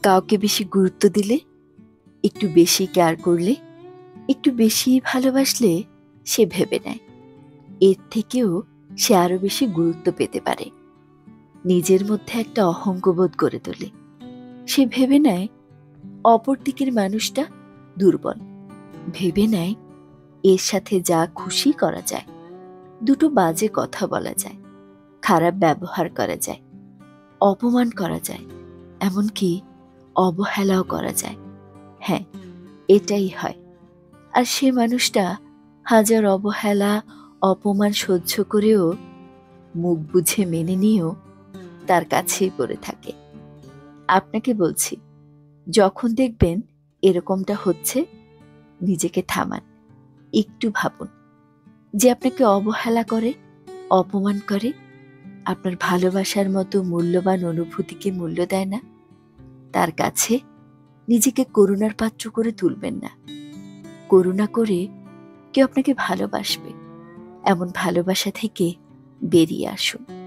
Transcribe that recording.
কাউকে বেশি গুরুত্ব দিলে, একটু বেশি কেয়ার করলে, একটু বেশি ভালোবাসলে সে ভেবে নেয় এর থেকেও সে আরো বেশি গুরুত্ব পেতে পারে। নিজের মধ্যে একটা অহংবোধ গড়ে তোলে। সে ভেবে নেয় অপর দিকের মানুষটা দুর্বল। ভেবে নেয় এর সাথে যা খুশি করা যায়, দুটো বাজে কথা বলা যায়, খারাপ ব্যবহার করা যায়, অপমান করা যায়, এমনকি অবহেলাও করা যায়। হ্যাঁ, এটাই হয়। আর সে মানুষটা হাজার অবহেলা, অপমান সহ্য করেও, মুখ বুঝে মেনে নিয়েও তার কাছেই পড়ে থাকে। আপনাকে বলছি, যখন দেখবেন এরকমটা হচ্ছে, নিজেকে থামান, একটু ভাবুন যে আপনাকে অবহেলা করে, অপমান করে, আপনার ভালোবাসার মতো মূল্যবান অনুভূতিকে মূল্য দেয় না, তার কাছে নিজেকে করুণার পাত্র করে তুলবেন না। করুণা করে কেউ আপনাকে ভালোবাসবে, এমন ভালোবাসা থেকে বেরিয়ে আসুন।